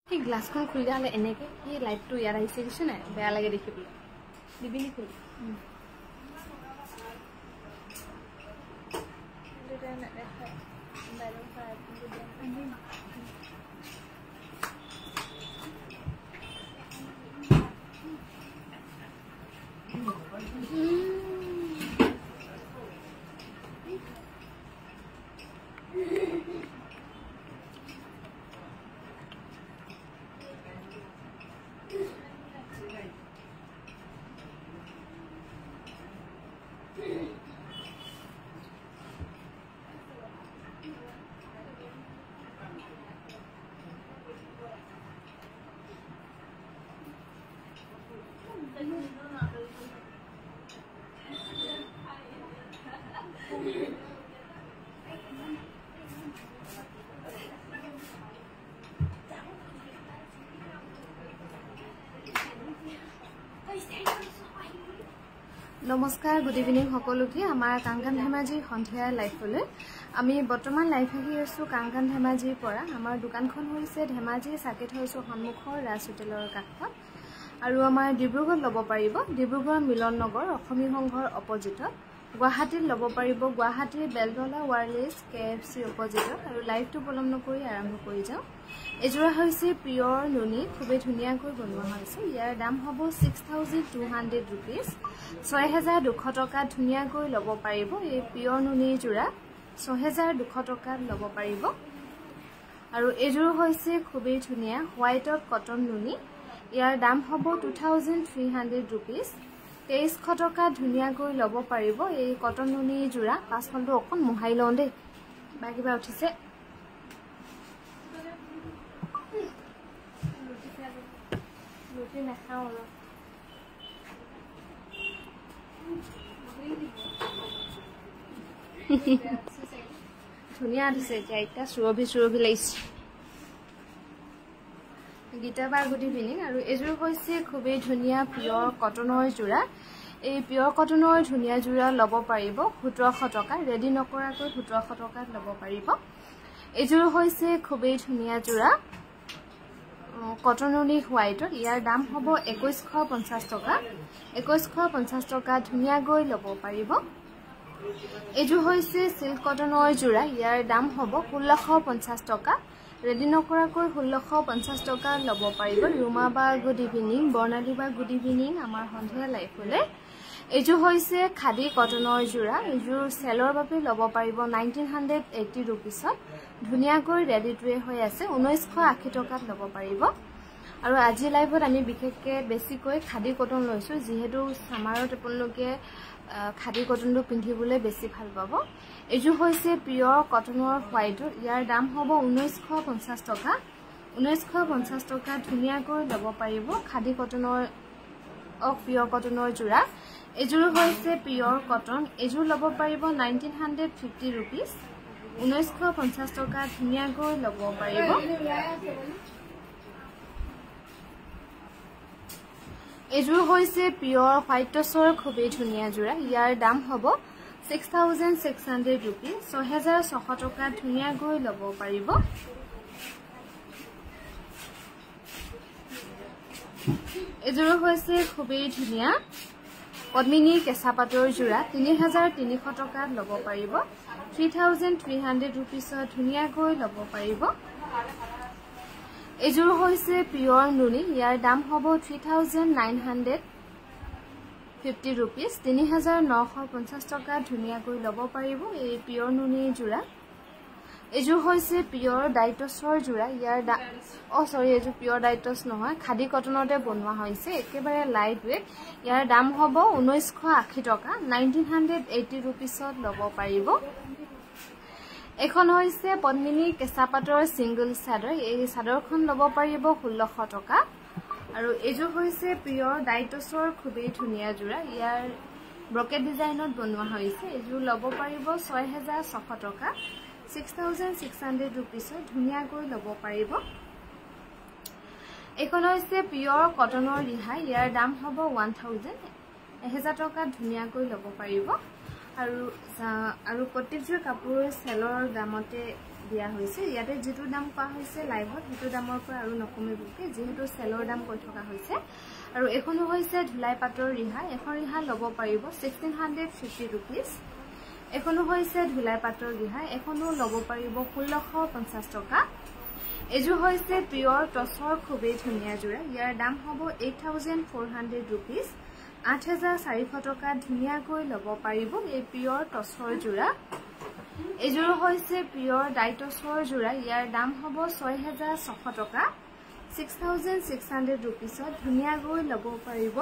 এই গ্লাসখন খুলি হলে এনেকে এই লাইটটো ইয়াৰ আইছে কিছু না বেয়া লাগে দেখিবলৈ দিবিনি খুলি নমস্কাৰ গুড ইভিনিং সকলোকে আমাৰ কাংকান ধেমাজি সন্ধিয়া লাইভলৈ আমি বৰ্তমান লাইভ আহি আছো কাংকান ধেমাজিৰ পৰা আমাৰ দোকানখন হৈছে ধেমাজি সাকেট হাউছৰ সন্মুখৰ ৰাজ হোটেলৰ কাষত আৰু আমাৰ ডিব্ৰুগড় ল'ব পাৰিব ডিব্ৰুগড় মিলন নগৰ অসমী সংঘৰ অপজিটত গুৱাহাটীত ল'ব পাৰিব গুৱাহাটীৰ বেলতলা ৱাৰলেছ KFC অপজিটত আৰু লাইভটো পলম নকৰি আৰম্ভ কৰি যাওঁ এজোৰা হৈছে পিয়ৰ নুনি খুবেই ধুনীয়াকৈ বনোৱা হৈছে ইয়াৰ দাম হ'ব 6200 rupees 6200 টকা ধুনীয়াকৈ ল'ব পাৰিব এই পিয়ৰ নুনি জোৰা 6200 টকাত ল'ব পাৰিব আৰু এজোৰ হৈছে খুবেই ধুনীয়া হোৱাইটত কটন নুনি ইয়াৰ দাম হ'ব 2300 rupees 2300 টকা ধুনীয়াকৈ ল'ব পাৰিব এই কটন নুনি জোৰা পাছফালটো অকণ মোহাই লওঁ দেই বাকিবা উঠিছে লুটি নাখাওঁ আৰু ধুনীয়া দিছে এতিয়া এটা সুৰভি লাগিছে গীতাবাৰ গুড ইভিনিং আৰু এজোৰ হৈছে খুবেই ধুনীয়া পিয়ৰ কটনৰ জোৰা এই পিয়ৰ কটনৰ ধুনীয়া জোৰা ল'ব পাৰিব 1700 টকা ৰেডি নকৰাকৈ 1700 টকাত ল'ব পাৰিব এজোৰ হৈছে খুবেই ধুনীয়া জোৰা কটননি হোৱাইটত ইয়াৰ দাম হ'ব 2150 টকা 2150 টকা ধুনীয়াকৈ ল'ব পাৰিব এজোৰ হৈছে সিল্ক কটনৰ জোৰা ইয়াৰ দাম হ'ব 1650 টকা ৰেডি নকৰাকৈ 1650 টকা ল'ব পাৰিব ৰুমাবা গুড ইভিনিং বৰ্ণালীবা গুড ইভিনিং আমাৰ সন্ধিয়া লাইভলৈ এজোৰ হৈছে খাদি কটনৰ জোৰা এজোৰ চেলৰ বাবে ল'ব পাৰিব 1980 rupeesত ধুনীয়াকৈ ৰেডি টু হৈ আছে 1980 টকাত ল'ব পাৰিব আৰু আজি লাইভত আমি বিশেষকৈ বেছিকৈ খাদি কটন লৈছো যিহেতু সামাৰত আপোনালোকে খাদি কটনটো পিন্ধিবলৈ বেছি ভাল পাব এজোৰ হৈছে পিয়ৰ কটনৰ হোৱাইট ইয়াৰ দাম হ'ব 1950 টকা 1950 টকা ধুনীয়াকৈ ল'ব পাৰিব খাদি কটনৰ পিয়ৰ কটনৰ জোৰা এজোৰ হৈছে পিয়ৰ কটন এজোৰ ল'ব পাৰিব 1950 rupees 1950 টকা ধুনীয়াকৈ ল'ব পাৰিব এজোৰ হৈছে পিয়ৰ হোৱাইট টছৰ খুবেই ধুনীয়া জোৰা ইয়াৰ দাম হ'ব 6600 rupees 6600 টকা ধুনীয়াকৈ ল'ব পাৰিব এজোৰ হৈছে খুবেই ধুনীয়া পদ্মিনী কেঁচা পাটৰ জোৰা 3300 টকাত ল'ব পাৰিব 3300 rupeesত ধুনীয়াকৈ ল'ব পাৰিব এজোৰ হৈছে পিয়ৰ নুনি ইয়াৰ দাম হ'ব 3950 rupees 3950 টকা ধুনীয়াকৈ ল'ব পাৰিব এই পিয়ৰ নুনি জোৰা এজোৰ হৈছে পিয়ৰ ডাইটছৰ জোৰা ইয়াৰ এজোৰ পিয়ৰ ডাইটছ নহয় খাদি কটনতে বনোৱা হৈছে একেবাৰে লাইট ৱেট ইয়াৰ দাম হ'ব 1980 টকা 1980 rupeesত ল'ব পাৰিব এখন হৈছে পদ্মিনী কেঁচা পাটৰ সিঙ্গল চাদৰ এই চাদৰখন ল'ব পাৰিব 1600 টকা আৰু এজোৰ হৈছে পিয়ৰ ডাইটছৰ খুবেই ধুনীয়া জোৰা ইয়াৰ ব্ৰকেট ডিজাইনত বনোৱা হৈছে এজোৰ ল'ব পাৰিব 6600 টকা 6600 rupeesত ধুনীয়াকৈ ল'ব পাৰিব এখন হৈছে পিয়ৰ কটনৰ ৰিহা ইয়াৰ দাম হ'ব 1000 টকা ধুনীয়াকৈ ল'ব পাৰিব আৰু প্ৰত্যেকযোৰ কাপোৰ চেলৰ দামতে দিয়া হৈছে ইয়াতে যেটো দাম কোৱা হৈছে লাইভত হেতু দামৰ পৰা আৰু নকমিব যেহেতু সেলৰ দাম কৈ থকা হৈছে আৰু এখনো হৈছে ধুলাই পাটৰ ৰিহা এখন ৰিহা লব পাৰিব 1650 rupees এখনো হৈছে ধুলাই পাটৰ ৰিহা এখনো লব পাৰিব 1650 টকা এজু হৈছে পিওৰ টসৰ খুবেই ধুনিয়া জোৰা ইয়াৰ দাম হ'ব 8400 rupees 8400 টকা ধুনিয়া কৈ লব পাৰিব এই পিওৰ টসৰ জোৰা এজুৰ হৈছে পিওৰ ডাইটসৰ জোৰা ইয়াৰ দাম হ'ব 6600 টকা 6600 rupees ধুনিয়া কৈ লব পাৰিব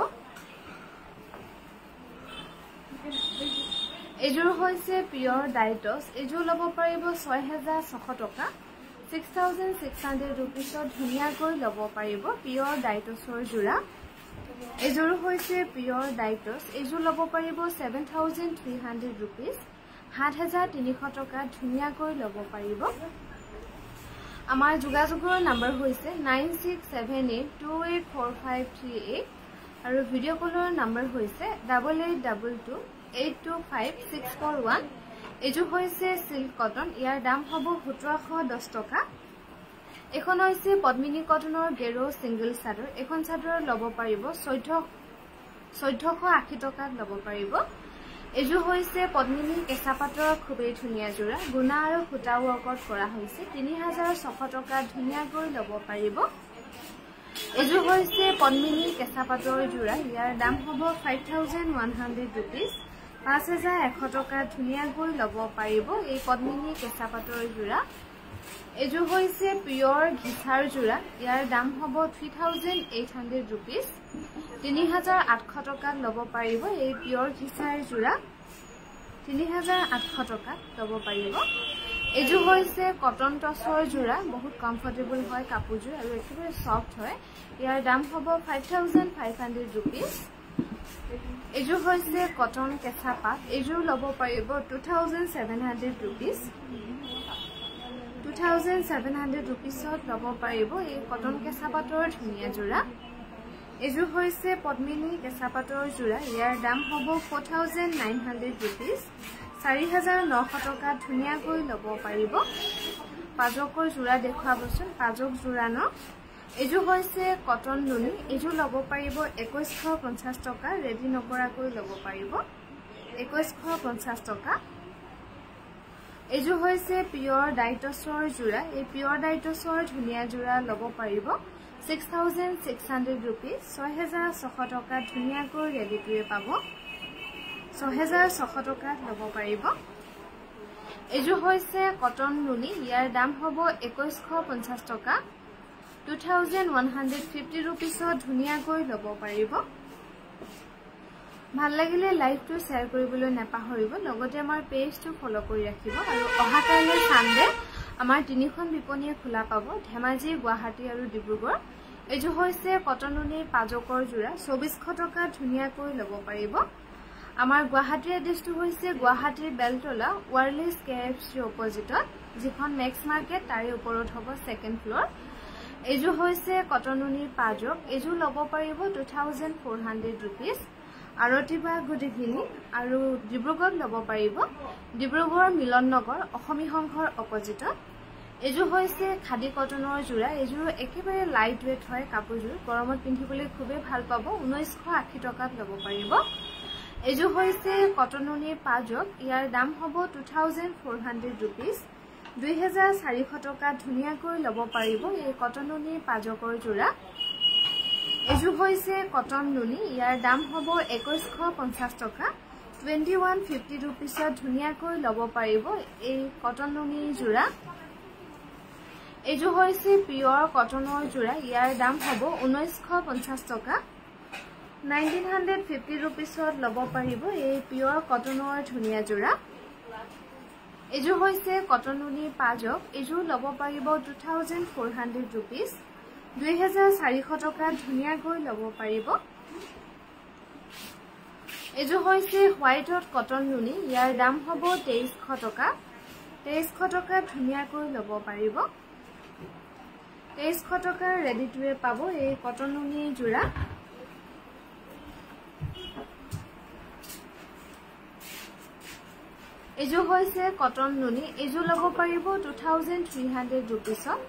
এজুৰ হৈছে পিওৰ ডাইটস এজু লব পাৰিব 6600 টকা 6600 rupees ধুনিয়া কৈ লব পাৰিব পিওৰ ডাইটসৰ জোৰা এজুৰ হৈছে পিওৰ ডাইটস এজু লব পাৰিব 7300 rupees 7300 টকা ধুনিয়া কৈ লব পাৰিব আমাৰ যোগাযোগৰ নম্বৰ হৈছে 9678284538 আৰু ভিডিও কলৰ নম্বৰ হৈছে 8822825641 এজু হৈছে সিল্ক কটন ইয়াৰ দাম হ'ব 1710 টকা এখন হৈছে পদ্মিনী কটনৰ গেৰো সিঙ্গল চাদৰ এখন চাদৰ লব পাৰিব 1480 টকাত লব পাৰিব এজু হৈছে পদ্মিনী কেঁচা পাটৰ খুবেই ধুনিয়া জোৰা গুণা আৰু ফুটা ৱৰ্কত কৰা হৈছে 3600 টকা ধুনিয়া কৈ লব পাৰিব এজু হৈছে পদ্মিনী কেঁচা পাটৰ জোৰা ইয়াৰ দাম হ'ব 5100 rupees 5100 টকা ধুনিয়া কৈ লব পাৰিব এই পদ্মিনী কেঁচা পাটৰ জোৰা এজু হৈছে পিওৰ ঘিছাৰ জোৰা ইয়াৰ দাম হ'ব 3800 rupees 3800 টকাত লব পাৰিব এই পিওৰ ঘিছাৰ জোৰা 3800 টকাত লব পাৰিব এজু হৈছে কটন টসৰ জোৰা বহুত কমফৰ্টেবল হয় কাপোৰজোৰ আৰু একেবাৰে সফট হয় ইয়াৰ দাম হ'ব 5500 rupees এজু হৈছে কটন কেঁচা পাট এজু লব পাৰিব 2700 rupees 2700 rupees লব পাৰিব এই কটন কেঁচা পাটৰ ধুনিয়া জোৰা এজু হৈছে পদ্মিনী কেঁচা পাটৰ জোৰা ইয়াৰ দাম হ'ব 4900 rupees 4900 টকা ধুনিয়া কৈ লব পাৰিব পাজকৰ জোৰা দেখুৱাবচোন পাজক জোৰা ন এজু হৈছে কটন নুনি এজু লব পাৰিব 2150 টকা ৰেডি নকৰাকৈ লব পাৰিব 2150 টকা এজু হৈছে পিওৰ ডাইটসৰ জোৰা এই পিওৰ ডাইটসৰ ধুনিয়া জোৰা লব পাৰিব 6600 rupees 6600 টকা ধুনিয়া কৈ ৰেডি টোৱে পাব 6600 টকা লব পাৰিব এজু হৈছে কটন নুনি ইয়াৰ দাম হ'ব 2150 টকা 2150 rupees ধুনিয়া কৈ লব পাৰিব ভাল লাগিলে লাইভটো শেয়াৰ কৰিবলৈ নাপাহৰিব লগতে আমাৰ পেজটো ফলো কৰি ৰাখিব আৰু অহা কাইলৈ সানডে আমাৰ তিনিখন বিপণীয়ে খোলা পাব ধেমাজি গুৱাহাটী আৰু ডিব্ৰুগড় এজু হৈছে কটননি পাজকৰ জোৰা 2400 টকা ধুনিয়া কৈ লব পাৰিব আমাৰ গুৱাহাটীৰ এড্ৰেছটো হৈছে গুৱাহাটীৰ বেলতলা ওয়াৰলেস KFC অপজিটত যিখন মেক্স মাৰ্কেট তাৰে ওপৰত হ'ব সেকেন্ড ফ্লোৰ এজু হৈছে কটননিৰ পাজক এজু লব পাৰিব 2400 rupees আৰতিবা গুড ইভিনিং আৰু ডিব্ৰুগড় লব পাৰিব ডিব্ৰুগড় মিলন নগৰ অসমী সংঘৰ অপজিটত এজু হৈছে খাদি কটনৰ জোৰা এজু একেবাৰে লাইট ওয়েট হয় কাপোৰজোৰ গৰমত পিন্ধিবলৈ খুবেই ভাল পাব 1980 টকাত লব পাৰিব এজু হৈছে কটননিৰ পাজক ইয়াৰ দাম হ'ব 2400 rupees 2400 টকা ধুনিয়া কৈ লব পাৰিব এই কটননিৰ পাজকৰ জোৰা এজু হৈছে কটন নুনি ইয়াৰ দাম হ'ব 2150 টকা 2150 rupees ধুনিয়া কৈ লব পাৰিব এই কটন নুনি জোৰা এজু হৈছে পিওৰ কটনৰ জোৰা ইয়াৰ দাম হ'ব 1950 টকা 1950 rupees লব পাৰিব এই পিওৰ কটনৰ ধুনিয়া জোৰা এজু হৈছে কটন নুনি পাজক এজু লব পাৰিব 2400 rupees 2400 টকা ধুনিয়া কৈ লব পাৰিব এজু হৈছে হোয়াইটত কটন নুনি ইয়াৰ দাম হ'ব 2300 টকা 2300 টকা ধুনিয়া কৈ লব পাৰিব 2300 টকা ৰেডি টুৱে পাব এই কটন নুনি জোৰা এজো হৈছে কটন নুনি এজো লব পাৰিব 2300 रुपीसত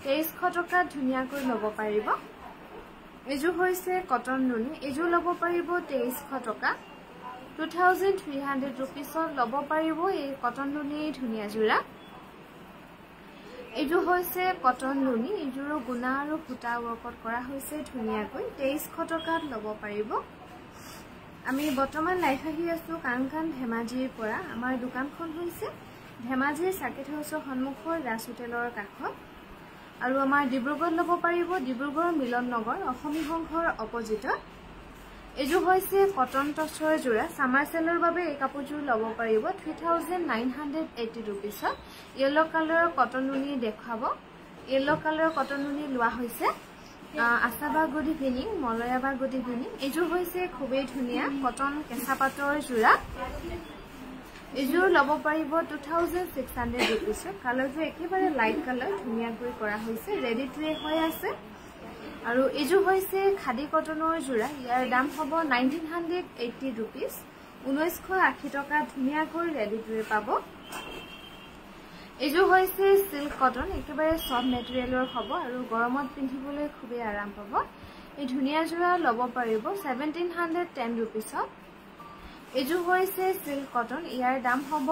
2300 টকা ধুনিয়াকৈ লব পাৰিব এজো হৈছে কটন নুনি এজো লব পাৰিব 2300 টকা 2300 रुपीसত লব পাৰিব এই কটন নুনি ধুনিয়া জোৰা এজো হৈছে কটন নুনি এজোৰ গুণা আৰু ফুটা ওপৰত কৰা হৈছে ধুনিয়াকৈ 2300 টকাত লব পাৰিব আমি বৰ্তমান লাইভ আহি আছো কাংকান ধেমাজিৰ পৰা আমাৰ দোকানখন হৈছে ধেমাজিৰ সাকেট হাউছৰ সন্মুখৰ ৰাজ হোটেলৰ কাষত আৰু আমাৰ ডিব্ৰুগড় লব পাৰিব ডিব্ৰুগড় মিলন নগৰ অসমী সংঘৰ অপজিটত এজো হৈছে কটন টছৰ জোৰা সামাৰ সেলৰ বাবে এই কাপোৰজোৰ লব পাৰিব 3980 रुपीसত ইয়েলো কালাৰৰ কটন নুনি দেখাব ইয়েলো কালাৰৰ কটন নুনি লোৱা হৈছে আসাবা গুড ইভিনিং মলয়াবা গুড ইভিনিং এজো হৈছে খুবেই ধুনিয়া কটন কেঁচা পাটৰ জোৰা এজো লব পাৰিব 2600 रुपीसত কালাৰটো একেবাৰে লাইট কালাৰ ধুনিয়াকৈ কৰা হৈছে ৰেডি টু হৈ আছে আৰু এজো হৈছে খাদি কটনৰ জোৰা ইয়াৰ দাম হ'ব 1980 रुपीस 1980 টকা ধুনিয়াকৈ ৰেডি টু পাব এজো হৈছে সিল্ক কটন একেবাৰে সফট মেটেৰিয়েলৰ হ'ব আৰু গৰমত পিন্ধিবলৈ খুবেই আৰাম পাব এই ধুনিয়া জোৰা লব পাৰিব 1710 रुपीसত এজো হৈছে সিল্ক কটন ইয়াৰ দাম হ'ব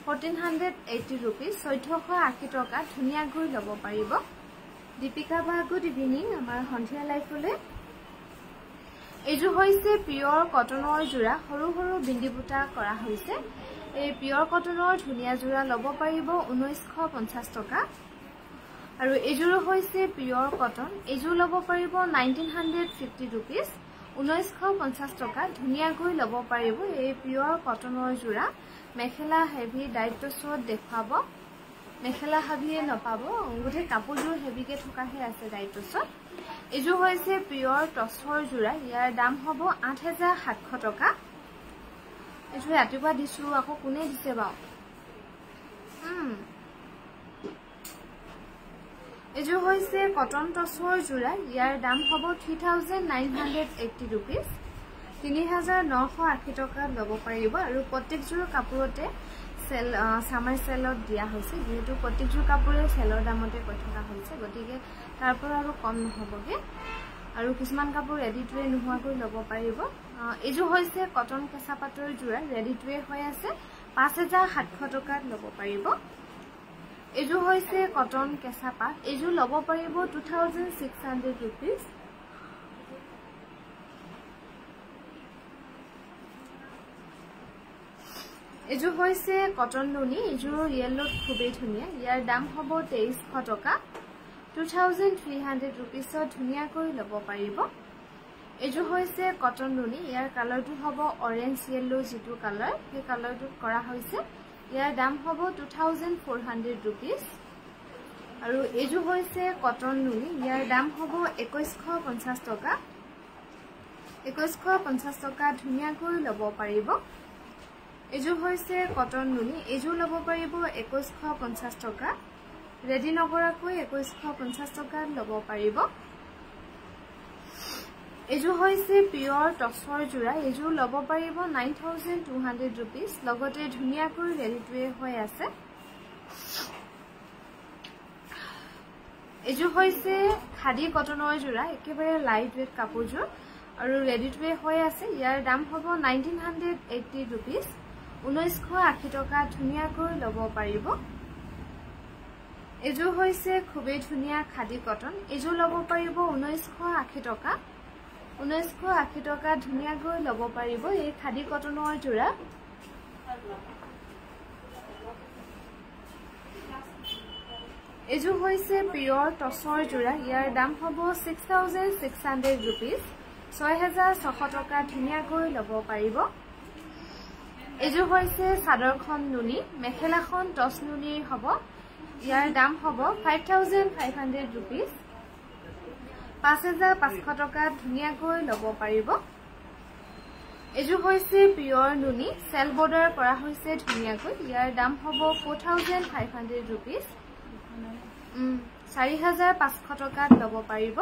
1480 रुपीस 1480 টকা ধুনিয়াকৈ লব পাৰিব দীপিকা বা গুড ইভিনিং আমাৰ সন্ধিয়া লাইফলে এজো হৈছে পিওৰ কটনৰ জোৰা সৰু সৰু বিন্দি বুটা কৰা হৈছে এই পিওৰ কটনৰ ধুনিয়া জোৰা লব পাৰিব 1950 টকা আৰু এজোৰ হৈছে পিওৰ কটন এজো লব পাৰিব 1950 रुपीस 1950 টকা ধুনিয়াকৈ লব পাৰিব এই পিওৰ কটনৰ জোৰা মেখেলা হেভি ডাইটছত দেখাব মেখেলা হাবিয়ে নপাব গোটে কাপোৰজোৰ হেভিকে থকাহে আছে ডাইটছত এজো হৈছে পিওৰ টছৰ জোৰা ইয়াৰ দাম হ'ব 8700 টকা এজো ৰাতিপুৱা দিছো আকৌ কোনে দিছে বাও এজো হৈছে কটন টছৰ জোৰা ইয়াৰ দাম হ'ব 3980 रुपीस 3980 টকা লব পাৰিব আৰু প্ৰত্যেকজোৰ কাপোৰতে সেল সামাৰ সেলত দিয়া হৈছে যেহেতু প্ৰত্যেকজোৰ কাপোৰে সেলৰ দামতে কৈ থকা হৈছে গতিকে তাৰ পৰা আৰু কম নহবগে আৰু কিছুমান কাপোৰ ৰেডি টু নোহোৱাকৈ লব পাৰিব এজো হৈছে কটন কেঁচা পাটৰ জোৰা ৰেডি টু হৈ আছে 5700 টকাত লব পাৰিব এজো হৈছে কটন কেঁচা পাট এজো লব পাৰিব 2600 रुपीस এজো হৈছে কটন নুনি এজোৰ ইয়েলো খুবেই ধুনিয়া ইয়াৰ দাম হ'ব 2300 টকা 2300 रुपीसত ধুনিয়াকৈ লব পাৰিব এজো হৈছে কটন নুনি ইয়াৰ কালাৰটো হ'ব অৰেঞ্জ ইয়েলো যেটো কালাৰ সেই কালাৰটো কৰা হৈছে ইয়াৰ দাম হ'ব 2400 रुपीस আৰু এজো হৈছে কটন নুনি ইয়াৰ দাম হ'ব 2150 টকা 2150 টকা ধুনিয়াকৈ লব পাৰিব এজো হৈছে কটন নুনি এজো লব পাৰিব 2150 টকা ৰেডি নকৰাকৈ 2150 টকা লব পাৰিব এজো হৈছে পিওৰ টছৰ জোৰা এজো লব পাৰিব 9200 रुपीस লগতে ধুনিয়াকৈ ৰেডি টু হৈ আছে এজো হৈছে খাদি কটনৰ জোৰা একেবাৰে লাইট ওয়েট কাপোৰজোৰ আৰু ৰেডি টু হৈ আছে ইয়াৰ দাম হ'ব 1980 रुपीस 1980 টকা ধুনিয়াকৈ লব পাৰিব এজো হৈছে খুবেই ধুনিয়া খাদি কটন এজো লব পাৰিব 1980 টকা 1980 টকা ধুনিয়াকৈ লব পাৰিব এই খাদি কটনৰ জোৰা এজো হৈছে পিওৰ টছৰ জোৰা ইয়াৰ দাম হ'ব 6600 रुपीस 6600 টকা ধুনিয়াকৈ লব পাৰিব এজো হৈছে সাদৰখন নুনি মেখেলাখন টছ নুনিৰ হ'ব ইয়াৰ দাম হ'ব 5500 रुपीस 5500 টকা ধুনিয়াকৈ লব পাৰিব এজো হৈছে পিওৰ নুনি সেল বৰ্ডাৰ কৰা হৈছে ধুনিয়াকৈ ইয়াৰ দাম হ'ব 4500 रुपीस 4500 টকাত লব পাৰিব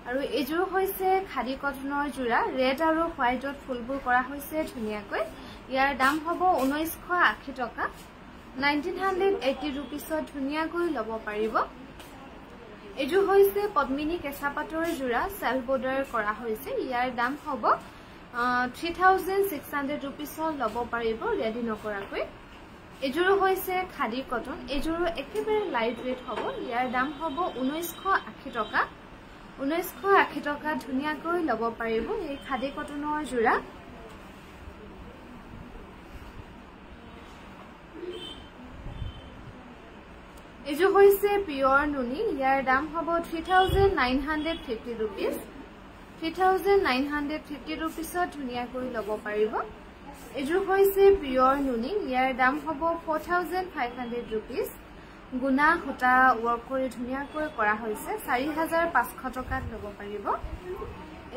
আৰু এজো হৈছে খাদি কটনৰ জোৰা ৰেড আৰু হোৱাইটত ফুলবোৰ কৰা হৈছে ধুনিয়াকৈ ইয়াৰ দাম হ'ব 1980 টকা 1980 rupeesত ধুনিয়াকৈ ল'ব পাৰিব এজু হৈছে পদ্মিনী কেঁচা পাটৰ জোৰা সেলফ বৰ্ডাৰ কৰা হৈছে ইয়াৰ দাম হ'ব 3600 rupeesত ল'ব পাৰিব ৰেডি নকৰাকৈ এজুৰ হৈছে খাদি কটন এজুৰ একেবাৰে লাইট ওয়েট হ'ব ইয়াৰ দাম হ'ব 1980 টকা 1980 টকা ধুনিয়াকৈ ল'ব পাৰিব এই খাদি কটনৰ জোৰা এজু হৈছে পিওৰ নুনি ইয়াৰ দাম হ'ব 3950 rupees 3950 rupeesত ধুনিয়াকৈ ল'ব পাৰিব এজু হৈছে পিওৰ নুনি ইয়াৰ দাম হ'ব 4500 rupees গুনা হতা ওয়াৰ্ক কৰি ধুনিয়াকৈ কৰা হৈছে 4500 টকাত ল'ব পাৰিব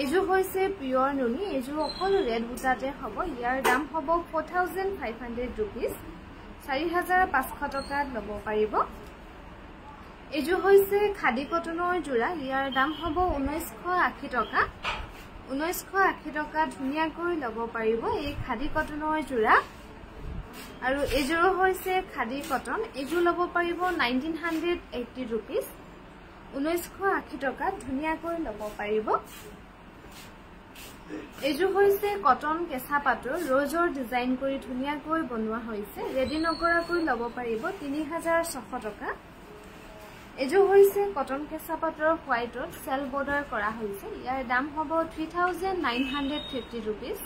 এজু হৈছে পিওৰ নুনি এজু অকল ৰেড বুটাতে হ'ব ইয়াৰ দাম হ'ব 4500 rupees 4500 টকাত ল'ব পাৰিব এজু হৈছে খাদি কটনৰ জোৰা ইয়াৰ দাম হ'ব 1980 টকা 1980 টকা ধুনিয়াকৈ ল'ব পাৰিব এই খাদি কটনৰ জোৰা আৰু এজুৰ হৈছে খাদি কটন এজু ল'ব পাৰিব 1980 rupees 1980 টকা ধুনিয়াকৈ ল'ব পাৰিব এজু হৈছে কটন কেঁচা পাটৰ ৰজৰ ডিজাইন কৰি ধুনিয়াকৈ বনোৱা হৈছে ৰেডি নকৰাকৈ ল'ব পাৰিব 3600 টকা এজু হৈছে কটন কেঁচা পাটৰ হোৱাইটত সেলফ বৰ্ডাৰ কৰা হৈছে ইয়াৰ দাম হ'ব 3950 rupees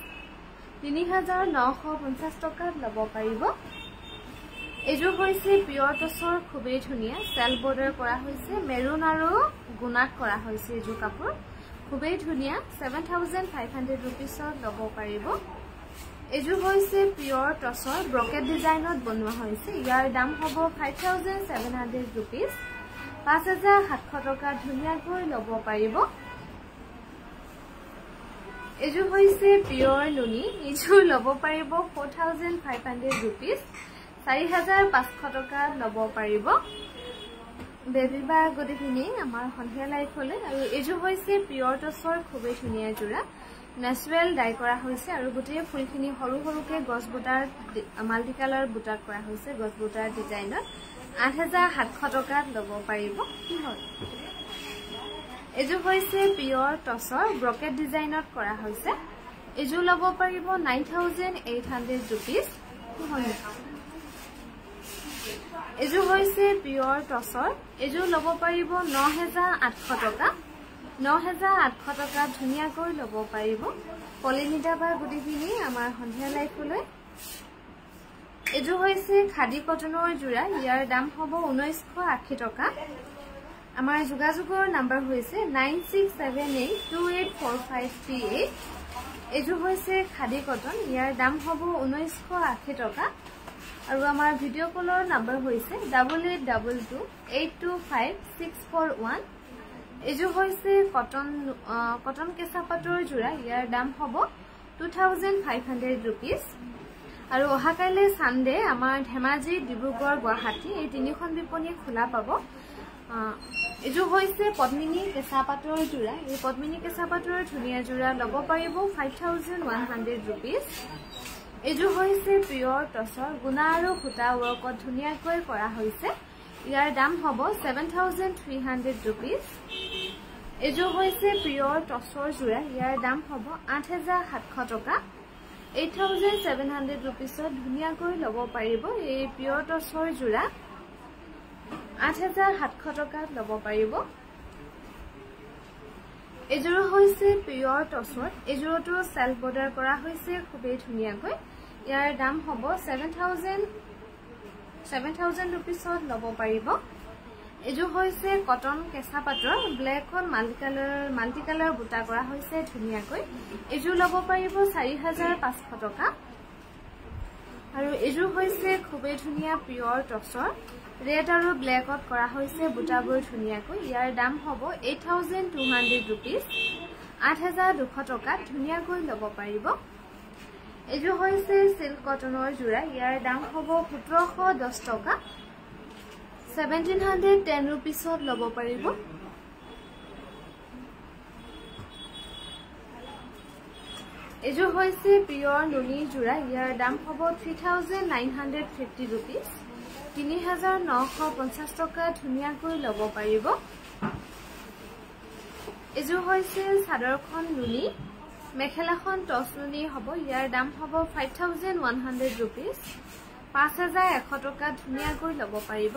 3950 টকাত ল'ব পাৰিব এজু হৈছে পিওৰ টসৰ খুবেই ধুনিয়া সেলফ বৰ্ডাৰ কৰা হৈছে মেৰুন আৰু গুণাক কৰা হৈছে এজু কাপোৰ খুবেই ধুনিয়া 7500 rupeesত ল'ব পাৰিব এজু হৈছে পিওৰ টসৰ ব্ৰকেট ডিজাইনত বনোৱা হৈছে ইয়াৰ দাম হ'ব 5700 rupees 5700 টকা ধুনিয়াকৈ ল'ব পাৰিব এজু হৈছে পিওৰ নুনি এজু ল'ব পাৰিব 4500 rupees 4500 টকা ল'ব পাৰিব বেবি বা গদিখিনি আমাৰ সন্ধিয়া লাইট হলে আৰু এজু হৈছে পিওৰ টসৰ খুবেই ধুনিয়া জোৰা ন্যাচাৰাল ডাই কৰা হৈছে আৰু গোটেই ফুলখিনি সৰু সৰুকে গছ বুটাৰ মাল্টি কালাৰ বুটাৰ কৰা হৈছে গছ বুটাৰ ডিজাইনত 8700 টকাত ল'ব পাৰিব কি হয় এজু হৈছে পিওৰ টসৰ ব্ৰকেট ডিজাইনত কৰা হৈছে এজু ল'ব পাৰিব 9800 rupees কি হয় এজু হৈছে পিওৰ টসৰ এজু ল'ব পাৰিব 9800 টকা 9800 টকা ধুনিয়াকৈ ল'ব পাৰিব পলিনিটা বা গুডিখিনি আমাৰ সন্ধিয়া লাইফলৈ এজু হৈছে খাদি কটনৰ জোৰা ইয়াৰ দাম হ'ব 1980 টকা আমাৰ যোগাযোগৰ নাম্বাৰ হৈছে 9678284538 এজু হৈছে খাদি কটন ইয়াৰ দাম হ'ব 1980 টকা আৰু আমাৰ ভিডিও কলৰ নাম্বাৰ হৈছে 8822825641 এজু হৈছে কটন কেঁচা পাটৰ জোৰা ইয়াৰ দাম হ'ব 2500 rupees আৰু অহাকাইলে সানডে আমাৰ ধেমাজি ডিব্ৰুগড় গুৱাহাটী এই তিনিখন বিপণী খোলা পাব এজু হৈছে পদ্মিনী কেঁচা পাটৰ জোৰা এই পদ্মিনী কেঁচা পাটৰ ধুনিয়া জোৰা ল'ব পাৰিব 5100 rupees এজু হৈছে পিওৰ টসৰ গুণা আৰু ফুটা ওয়াৰ্কত ধুনিয়াকৈ কৰা হৈছে ইয়াৰ দাম হ'ব 7300 rupees এজু হৈছে পিওৰ টসৰ জোৰা ইয়াৰ দাম হ'ব 8700 টকা 8700 rupeesত ধুনিয়াকৈ ল'ব পাৰিব এই পিওৰ টসৰ জোৰা 8700 টকাত ল'ব পাৰিব এজুৰ হৈছে পিওৰ টসৰ এজুৰটো সেলফ বৰ্ডাৰ কৰা হৈছে খুবেই ধুনিয়াকৈ ইয়াৰ দাম হ'ব 7000 rupeesত ল'ব পাৰিব এজু হৈছে কটন কেঁচা পাটৰ ব্লেকত মাল্টি কালাৰ বুটা কৰা হৈছে ধুনিয়াকৈ এজু ল'ব পাৰিব 4500 টকা আৰু এজু হৈছে খুবেই ধুনিয়া পিওৰ টসৰ ৰেড আৰু ব্লেকত কৰা হৈছে বুটাবোৰ ধুনিয়াকৈ ইয়াৰ দাম হ'ব 8200 rupees 8200 টকা ধুনিয়াকৈ ল'ব পাৰিব এজু হৈছে সিল্ক কটনৰ জোৰা ইয়াৰ দাম হ'ব 1710 টকা 1710 rupeesত ল'ব পাৰিব এযোৰ হৈছে পিয়ৰ নুনি জোৰা ইয়াৰ দাম হ'ব 3950 rupees 3950 টকা ধুনিয়াকৈ ল'ব পাৰিব এযোৰ হৈছে চাদৰখন নুনি মেখেলাখন টচ নুনি হ'ব ইয়াৰ দাম হ'ব 5100 rupees 5100 টকা ধুনিয়াকৈ ল'ব পাৰিব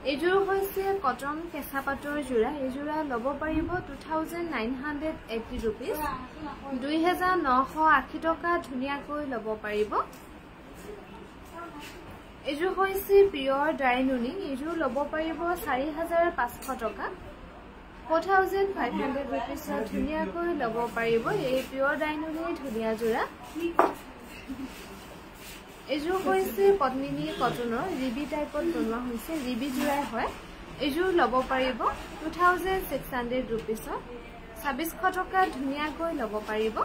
এযোৰ হৈছে কটন কেঁচা পাটৰ জোৰা এযোৰা ল'ব পাৰিব 2980 rupees 2980 টকা ধুনিয়াকৈ ল'ব পাৰিব এযোৰ হৈছে পিয়ৰ ড্ৰাই নুনি এযোৰ ল'ব পাৰিব 4500 টকা 4500 rupees ধুনিয়াকৈ ল'ব পাৰিব এই পিয়ৰ ড্ৰাই নুনি ধুনিয়া জোৰা এযোৰ হৈছে পদ্মিনী কটনৰ ৰিবি টাইপত বনোৱা হৈছে ৰিবি জোৰাই হয় এযোৰ ল'ব পাৰিব 2600 rupees 2600 টকা ধুনিয়াকৈ ল'ব পাৰিব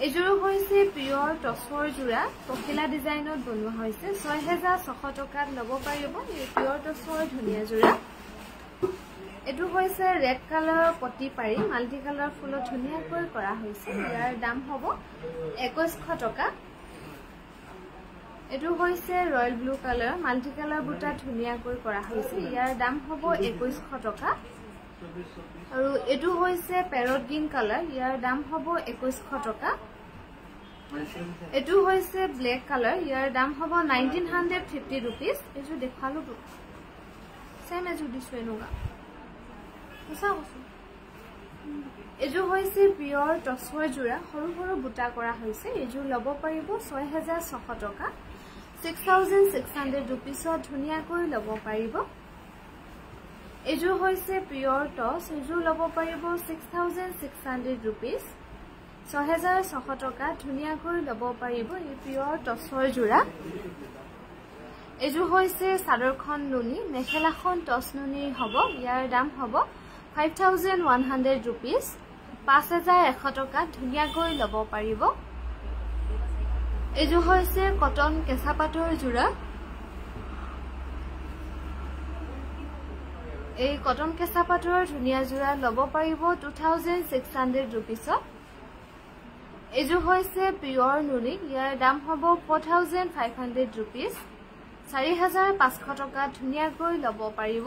এযোৰ হৈছে পিয়ৰ টচৰ জোৰা পখিলা ডিজাইনত বনোৱা হৈছে 6600 টকাত ল'ব পাৰিব এই পিয়ৰ টচৰ ধুনিয়া জোৰা এটো হৈছে ৰেড কালাৰ পটি পাৰি মাল্টি কালাৰ ফুলত ধুনিয়াকৈ কৰা হৈছে ইয়াৰ দাম হ'ব 2100 টকা এটো হৈছে royal blue colour multi colour বুটা ধুনিয়াকৈ কৰা হৈছে ইয়াৰ দাম হ'ব 2100 টকা আৰু এটো হৈছে প্যাৰট গ্ৰীন কালাৰ ইয়াৰ দাম হ'ব 2100 টকা এটো হৈছে ব্ল্যাক কালাৰ ইয়াৰ দাম হ'ব 1950 rupees এটো দেখালো তো সেম এজু দিছো এনুগা সঁচা কৈছো এযোৰ হৈছে পিয়ৰ টচৰ জোৰা সৰু সৰু বুটা কৰা হৈছে এযোৰ ল'ব পাৰিব 6600 টকা 6600 rupees ধুনিয়াকৈ ল'ব পাৰিব এযোৰ হৈছে পিয়ৰ টচ এযোৰ ল'ব পাৰিব 6600 rupees 6600 টকা ধুনিয়াকৈ ল'ব পাৰিব এই পিয়ৰ টচৰ জোৰা এযোৰ হৈছে চাদৰখন নুনি মেখেলাখন টচ নুনি হ'ব ইয়াৰ দাম হ'ব 5100 rupees 5100 টকা ধুনিয়াকৈ ল'ব পাৰিব এযোৰ হৈছে কটন কেঁচা পাটৰ জোৰা এই কটন কেঁচা পাটৰ ধুনিয়া জোৰা ল'ব পাৰিব 2600 rupees এযোৰ হৈছে পিয়ৰ নুনি ইয়াৰ দাম হ'ব 4500 rupees 4500 টকা ধুনিয়াকৈ ল'ব পাৰিব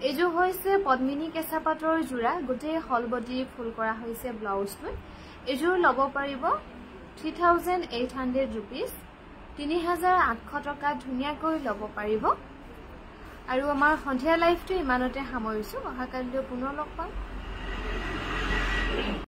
এযোৰ হৈছে পদ্মিনী কেঁচা পাটৰ জোৰা গোটেই হলবডি ফুল কৰা হৈছে ব্লাউজটো এযোৰ ল'ব পাৰিব 3800 rupees 3800 টকা ধুনিয়াকৈ ল'ব পাৰিব আৰু আমাৰ সন্ধিয়া লাইফটো ইমানতে সামৰিছো অহাকালিলৈ পুনৰ লগ পাম